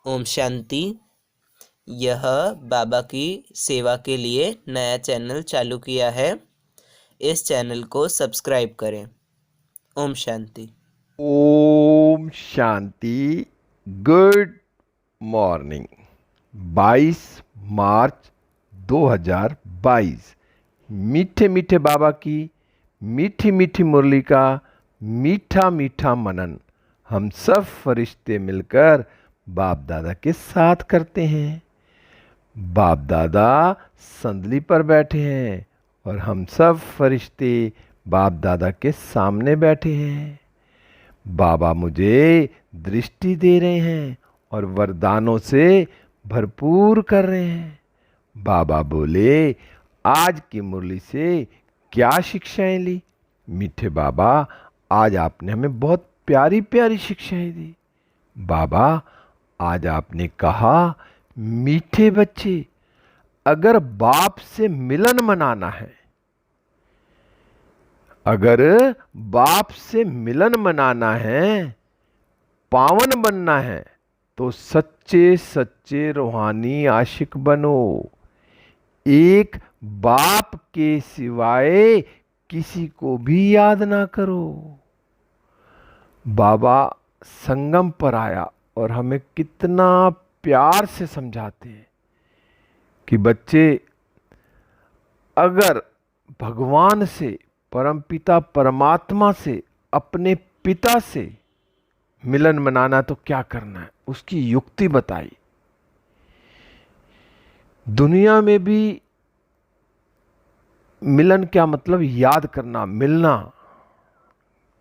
ओम शांति। यह बाबा की सेवा के लिए नया चैनल चालू किया है। इस चैनल को सब्सक्राइब करें। ओम शांति। ओम शांति। Good morning. 22 मार्च 2022। मीठे मीठे बाबा की मीठी मीठी मुरली का मीठा मीठा मनन हम सब फरिश्ते मिलकर बाप दादा के साथ करते हैं। बाप दादा संदली पर बैठे हैं और हम सब फरिश्ते बाप दादा के सामने बैठे हैं। बाबा मुझे दृष्टि दे रहे हैं और वरदानों से भरपूर कर रहे हैं। बाबा बोले, आज की मुरली से क्या शिक्षाएं ली? मीठे बाबा, आज आपने हमें बहुत प्यारी प्यारी शिक्षाएं दी। बाबा, आज आपने कहा, मीठे बच्चे, अगर बाप से मिलन मनाना है, अगर बाप से मिलन मनाना है, पावन बनना है, तो सच्चे सच्चे रूहानी आशिक बनो। एक बाप के सिवाय किसी को भी याद ना करो। बाबा संगम पर आया और हमें कितना प्यार से समझाते हैं कि बच्चे, अगर भगवान से, परमपिता परमात्मा से, अपने पिता से मिलन मनाना तो क्या करना है, उसकी युक्ति बताई। दुनिया में भी मिलन क्या मतलब? याद करना, मिलना,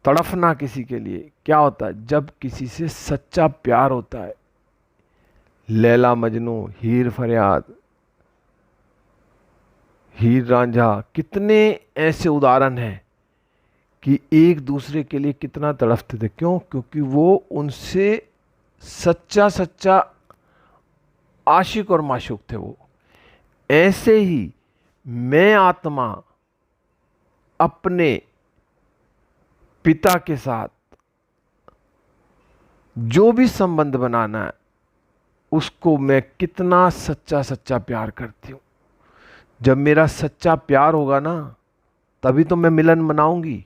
तड़फना किसी के लिए। क्या होता है जब किसी से सच्चा प्यार होता है? लैला मजनू, हीर फरियाद, हीर रांझा, कितने ऐसे उदाहरण हैं कि एक दूसरे के लिए कितना तड़फते थे। क्यों? क्योंकि वो उनसे सच्चा सच्चा आशिक और माशूक थे वो। ऐसे ही मैं आत्मा अपने पिता के साथ जो भी संबंध बनाना है, उसको मैं कितना सच्चा सच्चा प्यार करती हूँ। जब मेरा सच्चा प्यार होगा ना, तभी तो मैं मिलन मनाऊंगी।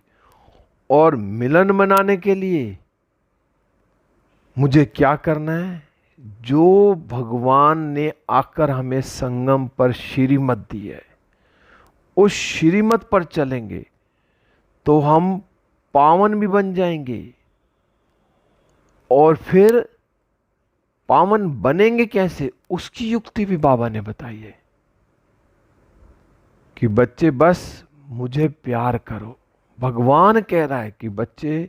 और मिलन मनाने के लिए मुझे क्या करना है? जो भगवान ने आकर हमें संगम पर श्रीमत दी है, उस श्रीमत पर चलेंगे तो हम पावन भी बन जाएंगे। और फिर पावन बनेंगे कैसे, उसकी युक्ति भी बाबा ने बताई है कि बच्चे बस मुझे प्यार करो। भगवान कह रहा है कि बच्चे,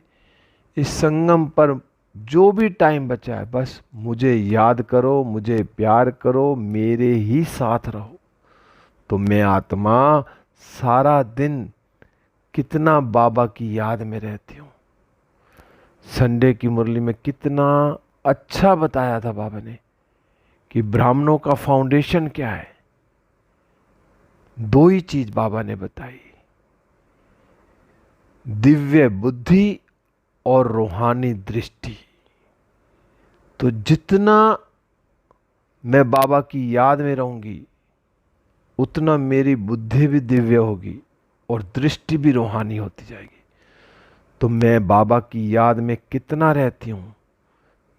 इस संगम पर जो भी टाइम बचा है, बस मुझे याद करो, मुझे प्यार करो, मेरे ही साथ रहो। तो मैं आत्मा सारा दिन कितना बाबा की याद में रहती हूँ। संडे की मुरली में कितना अच्छा बताया था बाबा ने कि ब्राह्मणों का फाउंडेशन क्या है। दो ही चीज बाबा ने बताई, दिव्य बुद्धि और रूहानी दृष्टि। तो जितना मैं बाबा की याद में रहूंगी, उतना मेरी बुद्धि भी दिव्य होगी और दृष्टि भी रूहानी होती जाएगी। तो मैं बाबा की याद में कितना रहती हूँ,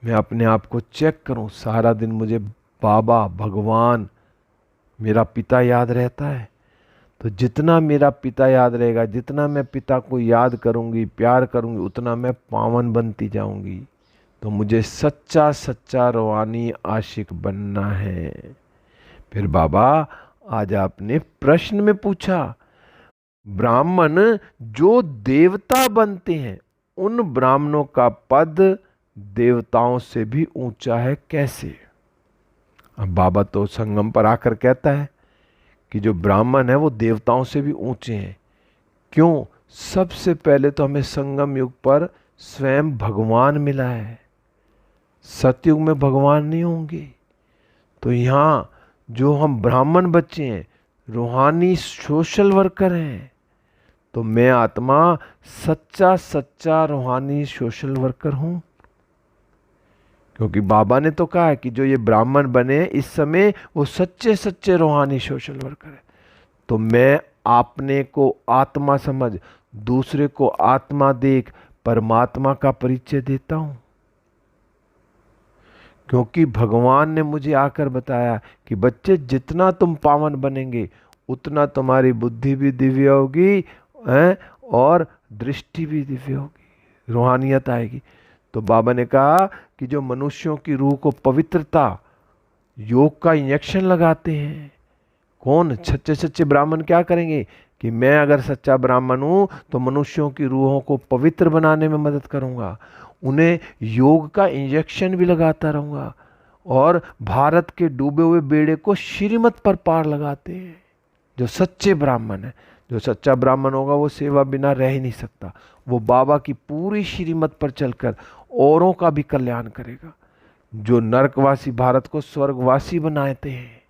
मैं अपने आप को चेक करूं। सारा दिन मुझे बाबा, भगवान, मेरा पिता याद रहता है। तो जितना मेरा पिता याद रहेगा, जितना मैं पिता को याद करूंगी, प्यार करूंगी, उतना मैं पावन बनती जाऊंगी। तो मुझे सच्चा सच्चा रूहानी आशिक बनना है। फिर बाबा, आज आपने प्रश्न में पूछा, ब्राह्मण जो देवता बनते हैं, उन ब्राह्मणों का पद देवताओं से भी ऊंचा है, कैसे? अब बाबा तो संगम पर आकर कहता है कि जो ब्राह्मण है वो देवताओं से भी ऊंचे हैं। क्यों? सबसे पहले तो हमें संगम युग पर स्वयं भगवान मिला है। सतयुग में भगवान नहीं होंगे। तो यहाँ जो हम ब्राह्मण बच्चे हैं, रूहानी सोशल वर्कर हैं। तो मैं आत्मा सच्चा सच्चा रूहानी सोशल वर्कर हूं। क्योंकि बाबा ने तो कहा है कि जो ये ब्राह्मण बने हैं इस समय वो सच्चे सच्चे रूहानी सोशल वर्कर है। तो मैं अपने को आत्मा समझ, दूसरे को आत्मा देख परमात्मा का परिचय देता हूं। क्योंकि भगवान ने मुझे आकर बताया कि बच्चे जितना तुम पावन बनेंगे उतना तुम्हारी बुद्धि भी दिव्य होगी, हैं, और दृष्टि भी दिव्य होगी, रूहानियत आएगी। तो बाबा ने कहा कि जो मनुष्यों की रूह को पवित्रता, योग का इंजेक्शन लगाते हैं, कौन? सच्चे सच्चे ब्राह्मण क्या करेंगे कि मैं अगर सच्चा ब्राह्मण हूं तो मनुष्यों की रूहों को पवित्र बनाने में मदद करूंगा, उन्हें योग का इंजेक्शन भी लगाता रहूंगा, और भारत के डूबे हुए बेड़े को श्रीमत पर पार लगाते हैं जो सच्चे ब्राह्मण है। जो सच्चा ब्राह्मण होगा वो सेवा बिना रह ही नहीं सकता, वो बाबा की पूरी श्रीमत पर चलकर औरों का भी कल्याण करेगा, जो नरकवासी भारत को स्वर्गवासी बनाते हैं।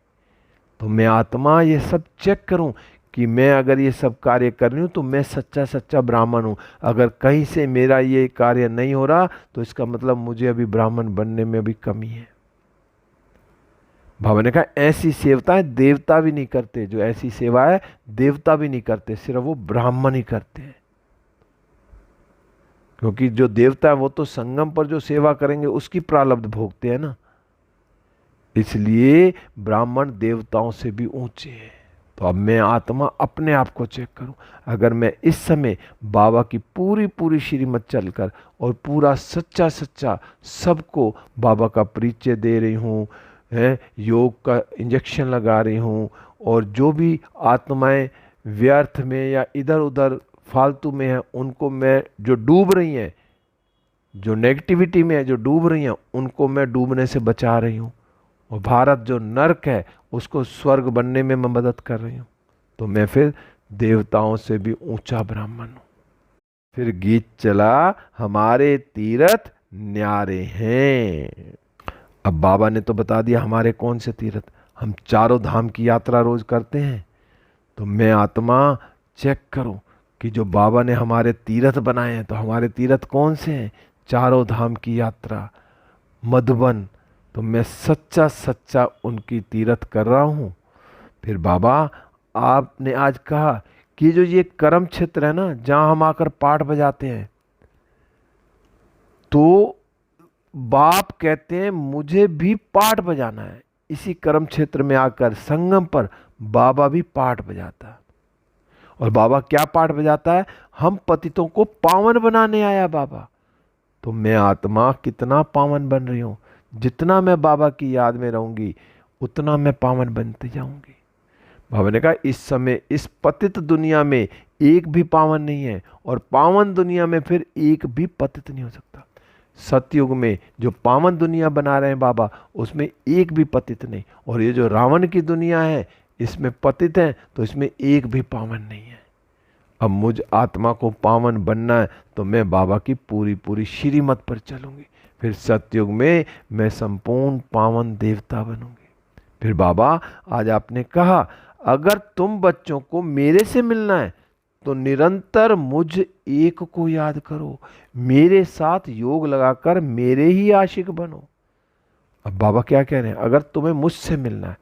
तो मैं आत्मा ये सब चेक करूं कि मैं अगर ये सब कार्य कर रही हूं तो मैं सच्चा सच्चा ब्राह्मण हूं। अगर कहीं से मेरा ये कार्य नहीं हो रहा तो इसका मतलब मुझे अभी ब्राह्मण बनने में भी कमी है। बाबा ने कहा ऐसी सेवताएं देवता भी नहीं करते, जो ऐसी सेवा है देवता भी नहीं करते, सिर्फ वो ब्राह्मण ही करते हैं। क्योंकि जो देवता है वो तो संगम पर जो सेवा करेंगे उसकी प्रारब्ध भोगते हैं ना, इसलिए ब्राह्मण देवताओं से भी ऊंचे हैं। तो अब मैं आत्मा अपने आप को चेक करूं, अगर मैं इस समय बाबा की पूरी पूरी श्रीमत चलकर और पूरा सच्चा सच्चा सबको बाबा का परिचय दे रही हूं, है, योग का इंजेक्शन लगा रही हूँ, और जो भी आत्माएं व्यर्थ में या इधर उधर फालतू में हैं उनको मैं, जो डूब रही हैं, जो नेगेटिविटी में है जो डूब रही हैं, उनको मैं डूबने से बचा रही हूँ, और भारत जो नर्क है उसको स्वर्ग बनने में मैं मदद कर रही हूँ, तो मैं फिर देवताओं से भी ऊंचा ब्राह्मण हूँ। फिर गीत चला, हमारे तीर्थ न्यारे हैं। अब बाबा ने तो बता दिया हमारे कौन से तीर्थ, हम चारों धाम की यात्रा रोज करते हैं। तो मैं आत्मा चेक करूं कि जो बाबा ने हमारे तीर्थ बनाए हैं, तो हमारे तीर्थ कौन से हैं? चारों धाम की यात्रा, मधुबन, तो मैं सच्चा सच्चा उनकी तीर्थ कर रहा हूं। फिर बाबा आपने आज कहा कि जो ये कर्म क्षेत्र है ना, जहां हम आकर पाठ बजाते हैं, तो बाप कहते हैं मुझे भी पाठ बजाना है। इसी कर्म क्षेत्र में आकर संगम पर बाबा भी पाठ बजाता है। और बाबा क्या पाठ बजाता है? हम पतितों को पावन बनाने आया बाबा। तो मैं आत्मा कितना पावन बन रही हूं, जितना मैं बाबा की याद में रहूंगी उतना मैं पावन बनती जाऊंगी। बाबा ने कहा इस समय इस पतित दुनिया में एक भी पावन नहीं है, और पावन दुनिया में फिर एक भी पतित नहीं हो सकता। सतयुग में जो पावन दुनिया बना रहे हैं बाबा, उसमें एक भी पतित नहीं, और ये जो रावण की दुनिया है इसमें पतित है, तो इसमें एक भी पावन नहीं है। अब मुझ आत्मा को पावन बनना है तो मैं बाबा की पूरी पूरी श्रीमत पर चलूंगी, फिर सतयुग में मैं संपूर्ण पावन देवता बनूंगी। फिर बाबा आज आपने कहा अगर तुम बच्चों को मेरे से मिलना है तो निरंतर मुझ एक को याद करो, मेरे साथ योग लगाकर मेरे ही आशिक बनो। अब बाबा क्या कह रहे हैं? अगर तुम्हें मुझसे मिलना है,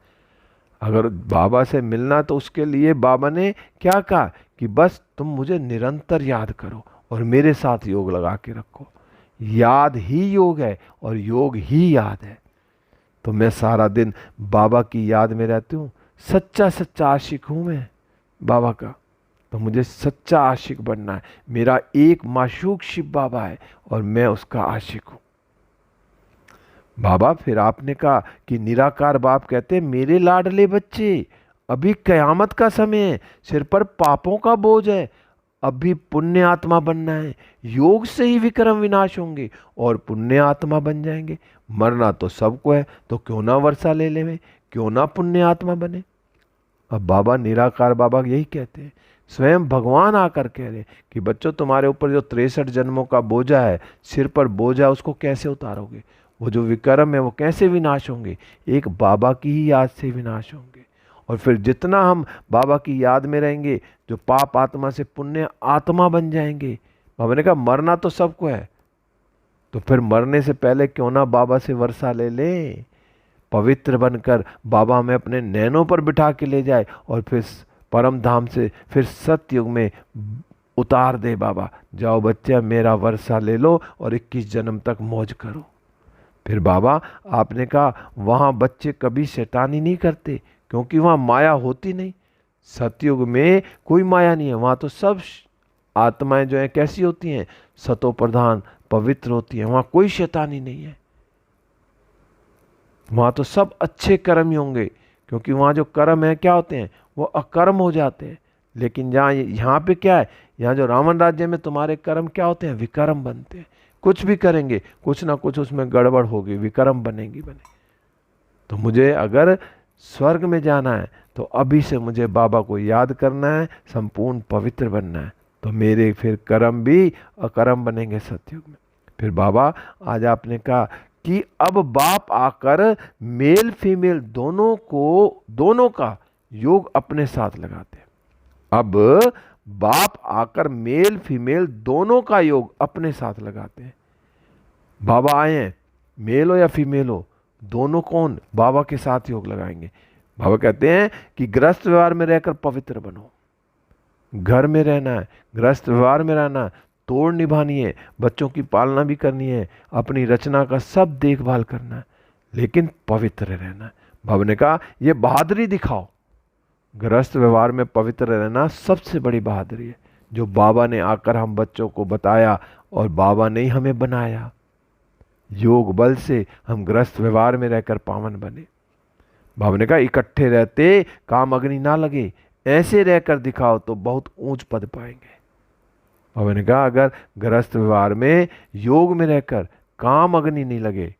अगर बाबा से मिलना, तो उसके लिए बाबा ने क्या कहा कि बस तुम मुझे निरंतर याद करो और मेरे साथ योग लगा के रखो। याद ही योग है और योग ही याद है। तो मैं सारा दिन बाबा की याद में रहती हूँ, सच्चा सच्चा आशिक हूँ मैं बाबा का। तो मुझे सच्चा आशिक बनना है। मेरा एक माशूक शिव बाबा है और मैं उसका आशिक हूं। बाबा फिर आपने कहा कि निराकार बाप कहते मेरे लाडले बच्चे, अभी कयामत का समय है, सिर पर पापों का बोझ है, अभी पुण्य आत्मा बनना है, योग से ही विक्रम विनाश होंगे और पुण्य आत्मा बन जाएंगे। मरना तो सबको है, तो क्यों ना वर्षा ले लें, क्यों ना पुण्य आत्मा बने। अब बाबा निराकार बाबा यही कहते हैं, स्वयं भगवान आकर कह रहे कि बच्चों तुम्हारे ऊपर जो 63 जन्मों का बोझा है, सिर पर बोझा, उसको कैसे उतारोगे? वो जो विक्रम है वो कैसे विनाश होंगे? एक बाबा की ही याद से विनाश होंगे। और फिर जितना हम बाबा की याद में रहेंगे, जो पाप आत्मा से पुण्य आत्मा बन जाएंगे। बाबा ने कहा मरना तो सबको है, तो फिर मरने से पहले क्यों ना बाबा से वर्षा ले लें, पवित्र बनकर बाबा हमें अपने नैनों पर बिठा के ले जाए और फिर परम धाम से फिर सतयुग में उतार दे। बाबा जाओ बच्चे मेरा वर्षा ले लो और 21 जन्म तक मौज करो। फिर बाबा आपने कहा वहाँ बच्चे कभी शैतानी नहीं करते क्योंकि वहाँ माया होती नहीं। सतयुग में कोई माया नहीं है, वहाँ तो सब आत्माएं जो हैं कैसी होती हैं, सतो प्रधान पवित्र होती हैं, वहाँ कोई शैतानी नहीं है, वहाँ तो सब अच्छे कर्म ही होंगे क्योंकि वहाँ जो कर्म है क्या होते हैं, वो अकर्म हो जाते हैं। लेकिन जहाँ यहाँ पे क्या है, यहाँ जो रावण राज्य में तुम्हारे कर्म क्या होते हैं, विकर्म बनते हैं। कुछ भी करेंगे कुछ ना कुछ उसमें गड़बड़ होगी, विकर्म बनेगी। तो मुझे अगर स्वर्ग में जाना है तो अभी से मुझे बाबा को याद करना है, संपूर्ण पवित्र बनना है, तो मेरे फिर कर्म भी अकर्म बनेंगे सतयुग में। फिर बाबा आज आपने कहा कि अब बाप आकर मेल फीमेल दोनों का योग अपने साथ लगाते हैं। अब बाप आकर मेल फीमेल दोनों का योग अपने साथ लगाते हैं। बाबा आए हैं, मेल हो या फीमेल हो, दोनों कौन बाबा के साथ योग लगाएंगे। बाबा कहते हैं कि गृहस्थ व्यवहार में रहकर पवित्र बनो, घर में रहना है, गृहस्थ व्यवहार में रहना है, तोड़ निभानी है, बच्चों की पालना भी करनी है, अपनी रचना का सब देखभाल करना है, लेकिन पवित्र रहना है। बाबा ने कहा ये बहादुरी दिखाओ, गृहस्थ व्यवहार में पवित्र रहना सबसे बड़ी बहादुरी है, जो बाबा ने आकर हम बच्चों को बताया और बाबा ने ही हमें बनाया। योग बल से हम गृहस्थ व्यवहार में रहकर पावन बने। बाबा ने कहा इकट्ठे रहते काम अग्नि ना लगे, ऐसे रहकर दिखाओ तो बहुत ऊंच पद पाएंगे। बाबा ने कहा अगर गृहस्थ व्यवहार में योग में रहकर काम अग्नि नहीं लगे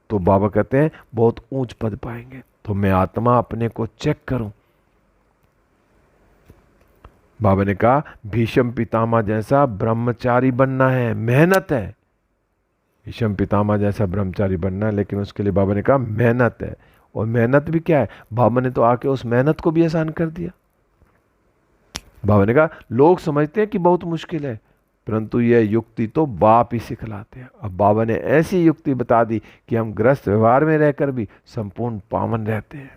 तो बाबा कहते हैं बहुत ऊंच पद पाएंगे। तो मैं आत्मा अपने को चेक करूं। बाबा ने कहा भीष्म पितामह जैसा ब्रह्मचारी बनना है, मेहनत है। भीष्म पितामह जैसा ब्रह्मचारी बनना है, लेकिन उसके लिए बाबा ने कहा मेहनत है। और मेहनत भी क्या है, बाबा ने तो आके उस मेहनत को भी आसान कर दिया। बाबा ने कहा लोग समझते हैं कि बहुत मुश्किल है, परंतु यह युक्ति तो बाप ही सिखलाते हैं। अब बाबा ने ऐसी युक्ति बता दी कि हम गृहस्थ व्यवहार में रहकर भी संपूर्ण पावन रहते हैं।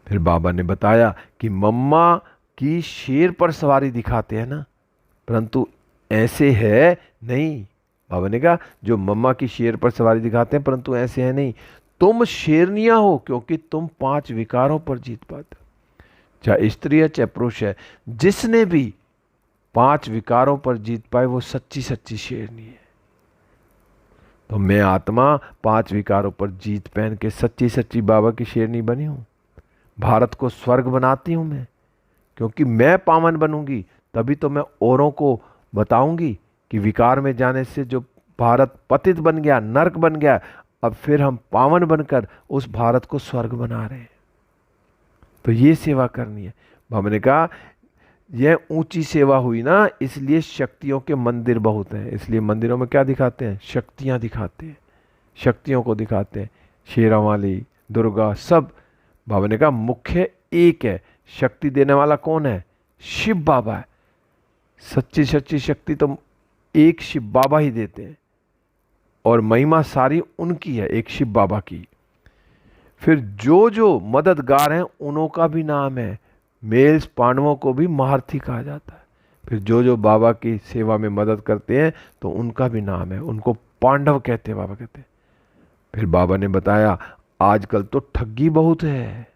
फिर बाबा ने बताया कि मम्मा की शेर पर सवारी दिखाते हैं ना, परंतु ऐसे है नहीं। बाबा ने कहा जो मम्मा की शेर पर सवारी दिखाते हैं परंतु ऐसे है नहीं। तुम शेरनियां हो क्योंकि तुम 5 विकारों पर जीत पाते हो। चाहे स्त्री है चाहे पुरुष है, जिसने भी 5 विकारों पर जीत पाए वो सच्ची सच्ची शेरनी है। तो मैं आत्मा 5 विकारों पर जीत पहन के सच्ची सच्ची बाबा की शेरनी बनी हूं। भारत को स्वर्ग बनाती हूं मैं, क्योंकि मैं पावन बनूंगी तभी तो मैं औरों को बताऊंगी कि विकार में जाने से जो भारत पतित बन गया, नरक बन गया, अब फिर हम पावन बनकर उस भारत को स्वर्ग बना रहे हैं। तो ये सेवा करनी है। बाबा ने कहा यह ऊंची सेवा हुई ना, इसलिए शक्तियों के मंदिर बहुत हैं। इसलिए मंदिरों में क्या दिखाते हैं, शक्तियां दिखाते हैं, शक्तियों को दिखाते हैं, शेरा वाली, दुर्गा, सब। बाबा ने कहा मुख्य एक है, शक्ति देने वाला कौन है, शिव बाबा है। सच्ची सच्ची शक्ति तो एक शिव बाबा ही देते हैं और महिमा सारी उनकी है, एक शिव बाबा की। फिर जो जो मददगार हैं उन्हों का भी नाम है। मेल्स पांडवों को भी महारथी कहा जाता है। फिर जो जो बाबा की सेवा में मदद करते हैं तो उनका भी नाम है, उनको पांडव कहते हैं, बाबा कहते हैं। फिर बाबा ने बताया आजकल तो ठगी बहुत है,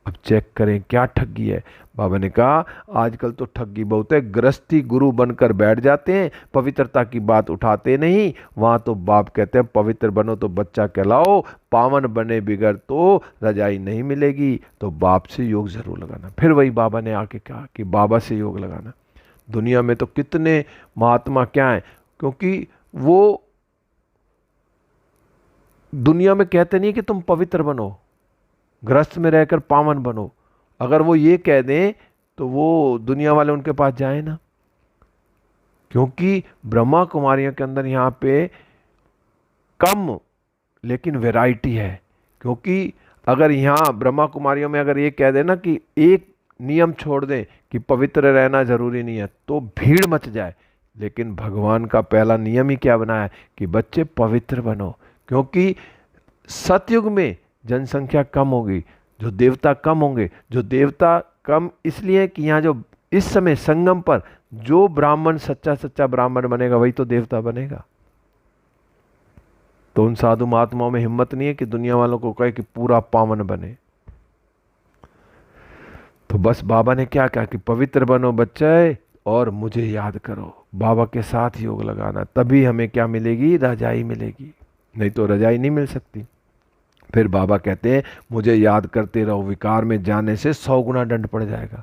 अब चेक करें क्या ठगी है। बाबा ने कहा आजकल तो ठगी बहुत है, गृहस्थी गुरु बनकर बैठ जाते हैं, पवित्रता की बात उठाते नहीं। वहां तो बाप कहते हैं पवित्र बनो तो बच्चा कहलाओ, पावन बने बिगड़ तो रजाई नहीं मिलेगी। तो बाप से योग जरूर लगाना। फिर वही बाबा ने आके कहा कि बाबा से योग लगाना। दुनिया में तो कितने महात्मा क्या हैं, क्योंकि वो दुनिया में कहते नहीं कि तुम पवित्र बनो, गृहस्थ में रहकर पावन बनो। अगर वो ये कह दें तो वो दुनिया वाले उनके पास जाए ना, क्योंकि ब्रह्मा कुमारियों के अंदर यहाँ पे कम लेकिन वैरायटी है। क्योंकि अगर यहाँ ब्रह्मा कुमारियों में अगर ये कह देना कि एक नियम छोड़ दें कि पवित्र रहना जरूरी नहीं है, तो भीड़ मच जाए लेकिन भगवान का पहला नियम ही क्या बनाया है कि बच्चे पवित्र बनो, क्योंकि सतयुग में जनसंख्या कम होगी, जो देवता कम होंगे। जो देवता कम इसलिए कि यहाँ जो इस समय संगम पर जो ब्राह्मण सच्चा सच्चा ब्राह्मण बनेगा वही तो देवता बनेगा। तो उन साधु महात्माओं में हिम्मत नहीं है कि दुनिया वालों को कहे कि पूरा पावन बने। तो बस बाबा ने क्या कहा कि पवित्र बनो बच्चे और मुझे याद करो, बाबा के साथ योग लगाना, तभी हमें क्या मिलेगी, रजाई मिलेगी, नहीं तो रजाई नहीं मिल सकती। फिर बाबा कहते हैं मुझे याद करते रहो, विकार में जाने से 100 गुना दंड पड़ जाएगा।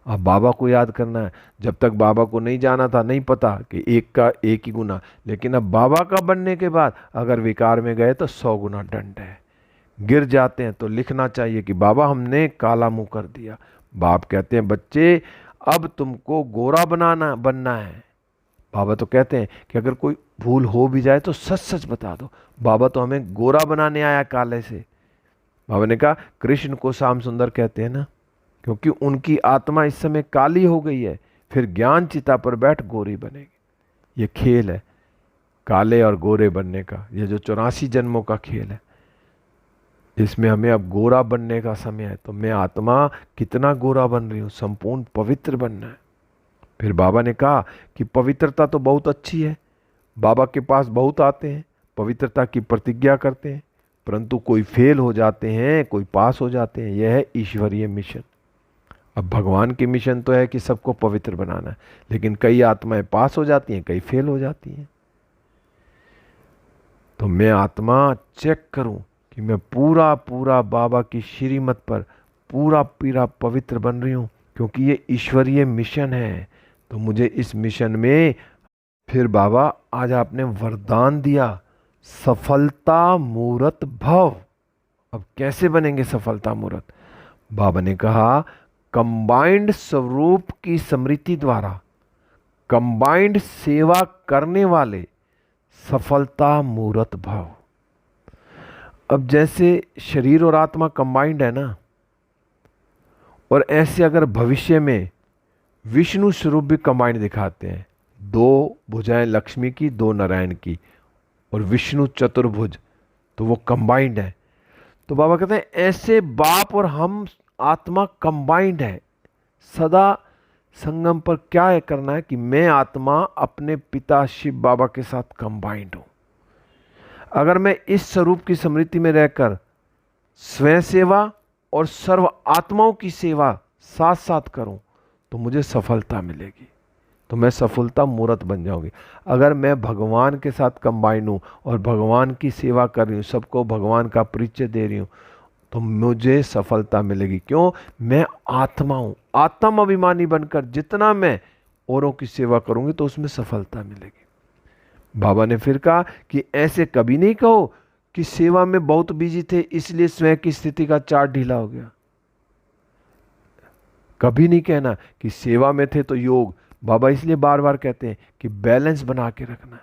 अब बाबा को याद करना है। जब तक बाबा को नहीं जाना था नहीं पता कि एक का एक ही गुना, लेकिन अब बाबा का बनने के बाद अगर विकार में गए तो 100 गुना दंड है। गिर जाते हैं तो लिखना चाहिए कि बाबा हमने काला मुंह कर दिया। बाप कहते हैं बच्चे अब तुमको गोरा बनना है। बाबा तो कहते हैं कि अगर कोई भूल हो भी जाए तो सच सच बता दो। बाबा तो हमें गोरा बनाने आया काले से। बाबा ने कहा कृष्ण को श्याम सुंदर कहते हैं ना, क्योंकि उनकी आत्मा इस समय काली हो गई है, फिर ज्ञान चिता पर बैठ गोरी बनेगी। ये खेल है काले और गोरे बनने का, ये जो 84 जन्मों का खेल है, इसमें हमें अब गोरा बनने का समय है। तो मैं आत्मा कितना गोरा बन रही हूँ, संपूर्ण पवित्र बनना है। फिर बाबा ने कहा कि पवित्रता तो बहुत अच्छी है, बाबा के पास बहुत आते हैं, पवित्रता की प्रतिज्ञा करते हैं, परंतु कोई फेल हो जाते हैं, कोई पास हो जाते हैं। यह है ईश्वरीय मिशन। अब भगवान की मिशन तो है कि सबको पवित्र बनाना है, लेकिन कई आत्माएं पास हो जाती हैं, कई फेल हो जाती हैं। तो मैं आत्मा चेक करूं कि मैं पूरा पूरा बाबा की श्रीमत पर पूरा पूरा पवित्र बन रही हूं, क्योंकि ये ईश्वरीय मिशन है। तो मुझे इस मिशन में फिर बाबा आज आपने वरदान दिया, सफलता मूर्त भव। अब कैसे बनेंगे सफलता मूर्त? बाबा ने कहा कंबाइंड स्वरूप की स्मृति द्वारा कंबाइंड सेवा करने वाले सफलता मूर्त भव। अब जैसे शरीर और आत्मा कंबाइंड है ना, और ऐसे अगर भविष्य में विष्णु स्वरूप भी कंबाइंड दिखाते हैं, 2 भुजाएं लक्ष्मी की, 2 नारायण की, और विष्णु चतुर्भुज, तो वो कंबाइंड है। तो बाबा कहते हैं ऐसे बाप और हम आत्मा कंबाइंड है। सदा संगम पर क्या है करना है कि मैं आत्मा अपने पिता शिव बाबा के साथ कंबाइंड हूं। अगर मैं इस स्वरूप की स्मृति में रहकर स्वयं सेवा और सर्व आत्माओं की सेवा साथ साथ करूं तो मुझे सफलता मिलेगी, तो मैं सफलता मूर्त बन जाऊंगी। अगर मैं भगवान के साथ कंबाइंड हूं और भगवान की सेवा कर रही हूं, सबको भगवान का परिचय दे रही हूं, तो मुझे सफलता मिलेगी। क्यों? मैं आत्मा हूं। आत्म अभिमानी बनकर जितना मैं औरों की सेवा करूंगी तो उसमें सफलता मिलेगी। बाबा ने फिर कहा कि ऐसे कभी नहीं कहो कि सेवा में बहुत बिजी थे इसलिए स्वयं की स्थिति का चार्ट ढीला हो गया। कभी नहीं कहना कि सेवा में थे तो योग। बाबा इसलिए बार बार कहते हैं कि बैलेंस बना के रखना है।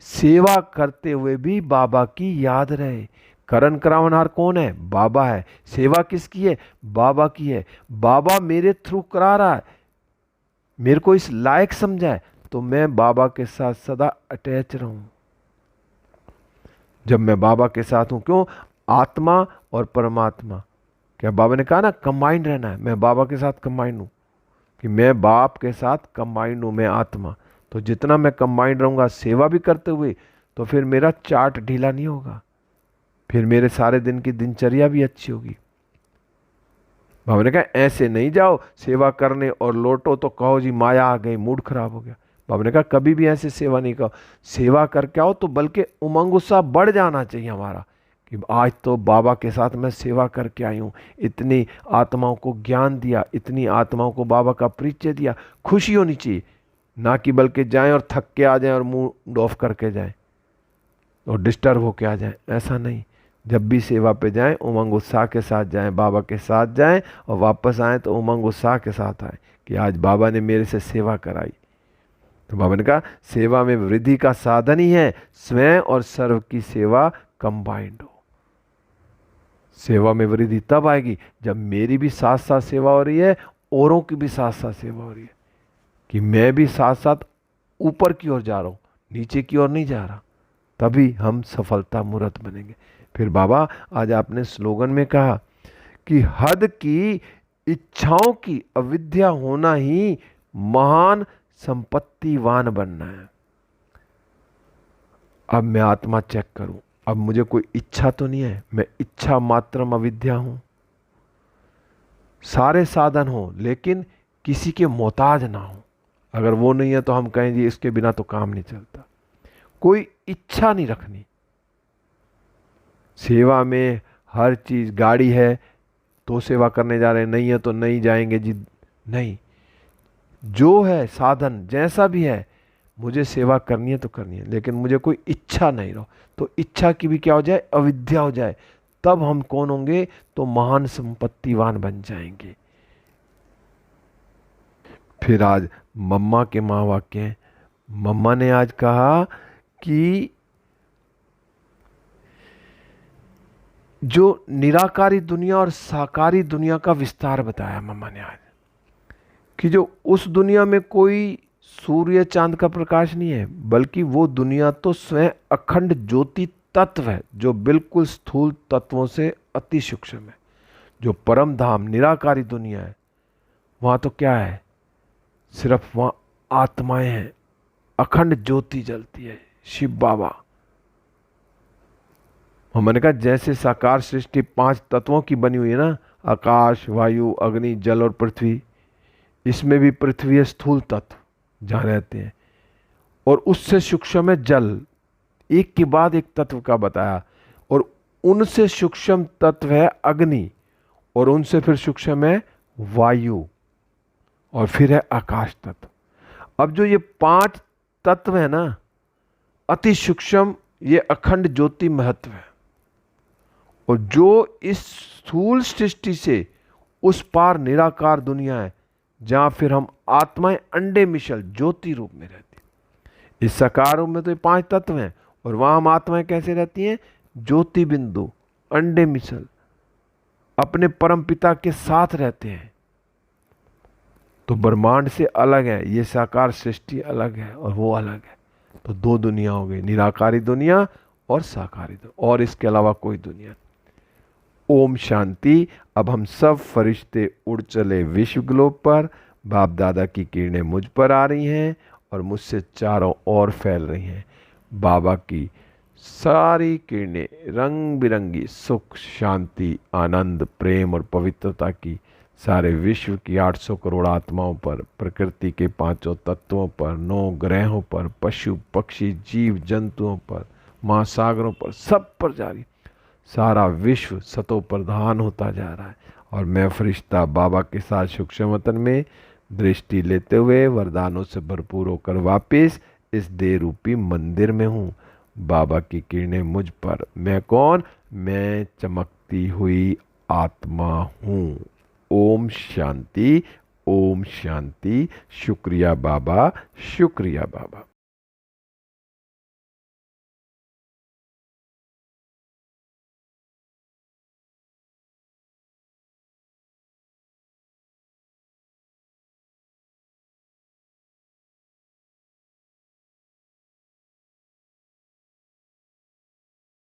सेवा करते हुए भी बाबा की याद रहे। करण करावनहार कौन है? बाबा है। सेवा किसकी है? बाबा की है। बाबा मेरे थ्रू करा रहा है, मेरे को इस लायक समझा है, तो मैं बाबा के साथ सदा अटैच रहूं। जब मैं बाबा के साथ हूं, क्यों? आत्मा और परमात्मा, क्या बाबा ने कहा ना कंबाइंड रहना है। मैं बाबा के साथ कंबाइंड हूं कि मैं बाप के साथ कंबाइंड हूं, मैं आत्मा। तो जितना मैं कंबाइंड रहूंगा सेवा भी करते हुए, तो फिर मेरा चार्ट ढीला नहीं होगा, फिर मेरे सारे दिन की दिनचर्या भी अच्छी होगी। बाबा ने कहा ऐसे नहीं जाओ सेवा करने और लौटो तो कहो जी माया आ गई, मूड खराब हो गया। बाबा ने कहा कभी भी ऐसे सेवा नहीं करो। सेवा करके आओ तो बल्कि उमंग उत्साह बढ़ जाना चाहिए हमारा कि आज तो बाबा के साथ मैं सेवा करके आई हूँ, इतनी आत्माओं को ज्ञान दिया, इतनी आत्माओं को बाबा का परिचय दिया। खुशी होनी चाहिए, ना कि बल्कि जाएं और थक के आ जाएं और मूड ऑफ करके जाएं और डिस्टर्ब होके आ जाएं। ऐसा नहीं, जब भी सेवा पे जाएं उमंग उत्साह के साथ जाएं, बाबा के साथ जाएं, और वापस आएं तो उमंग उत्साह के साथ आएं कि आज बाबा ने मेरे से सेवा कराई। तो बाबा ने कहा सेवा में वृद्धि का साधन ही है स्वयं और सर्व की सेवा कंबाइंड हो। सेवा में वृद्धि तब आएगी जब मेरी भी साथ साथ सेवा हो रही है, औरों की भी साथ साथ सेवा हो रही है, कि मैं भी साथ साथ ऊपर की ओर जा रहा हूँ, नीचे की ओर नहीं जा रहा, तभी हम सफलता मूर्त बनेंगे। फिर बाबा आज आपने स्लोगन में कहा कि हद की इच्छाओं की अविद्या होना ही महान संपत्तिवान बनना है। अब मैं आत्मा चेक करूं, अब मुझे कोई इच्छा तो नहीं है, मैं इच्छा मात्रम अविद्या हूं। सारे साधन हो लेकिन किसी के मोहताज ना हो। अगर वो नहीं है तो हम कहें जी इसके बिना तो काम नहीं चलता। कोई इच्छा नहीं रखनी। सेवा में हर चीज, गाड़ी है तो सेवा करने जा रहे हैं, नहीं है तो नहीं जाएंगे जी, नहीं। जो है साधन जैसा भी है, मुझे सेवा करनी है तो करनी है, लेकिन मुझे कोई इच्छा नहीं रहो। तो इच्छा की भी क्या हो जाए, अविद्या हो जाए, तब हम कौन होंगे, तो महान संपत्तिवान बन जाएंगे। फिर आज मम्मा के माँ वाक्य हैं। मम्मा ने आज कहा कि जो निराकारी दुनिया और साकारी दुनिया का विस्तार बताया मम्मा ने आज, कि जो उस दुनिया में कोई सूर्य चांद का प्रकाश नहीं है, बल्कि वो दुनिया तो स्वयं अखंड ज्योति तत्व है, जो बिल्कुल स्थूल तत्वों से अति सूक्ष्म है। जो परम धाम निराकारी दुनिया है, वहां तो क्या है, सिर्फ वहां आत्माएं हैं, अखंड ज्योति जलती है। शिव बाबा, हमने कहा जैसे साकार सृष्टि 5 तत्वों की बनी हुई है ना, आकाश, वायु, अग्नि, जल और पृथ्वी, इसमें भी पृथ्वी है स्थूल तत्व जहां रहते हैं, और उससे सूक्ष्म है जल। एक के बाद एक तत्व का बताया, और उनसे सूक्ष्म तत्व है अग्नि, और उनसे फिर सूक्ष्म है वायु, और फिर है आकाश तत्व। अब जो ये 5 तत्व है ना, अति सूक्ष्म, ये अखंड ज्योति महत्व है। और जो इस स्थूल सृष्टि से उस पार निराकार दुनिया है, जहां फिर हम आत्माएं अंडे मिशल ज्योति रूप में रहती। इस साकार रूप में तो ये 5 तत्व हैं, और वहां हम आत्माएं कैसे रहती हैं, ज्योति बिंदु, अंडे मिशल, अपने परम पिता के साथ रहते हैं। तो ब्रह्मांड से अलग है, ये साकार सृष्टि अलग है और वो अलग है। तो 2 दुनिया हो गई, निराकारी दुनिया और साकारी दुनिया, और इसके अलावा कोई दुनिया। ओम शांति। अब हम सब फरिश्ते उड़ चले विश्व ग्लोब पर। बाप दादा की किरणें मुझ पर आ रही हैं और मुझसे चारों ओर फैल रही हैं। बाबा की सारी किरणें रंग बिरंगी सुख, शांति, आनंद, प्रेम और पवित्रता की सारे विश्व की 800 करोड़ आत्माओं पर, प्रकृति के 5 तत्वों पर, 9 ग्रहों पर, पशु पक्षी जीव जंतुओं पर, महासागरों पर, सब पर जारी। सारा विश्व सतो प्रधान होता जा रहा है, और मैं फरिश्ता बाबा के साथ सूक्ष्म वतन में दृष्टि लेते हुए वरदानों से भरपूर होकर वापिस इस देह रूपी मंदिर में हूँ। बाबा की किरणें मुझ पर। मैं कौन? मैं चमकती हुई आत्मा हूँ। ओम शांति, ओम शांति। शुक्रिया बाबा, शुक्रिया बाबा।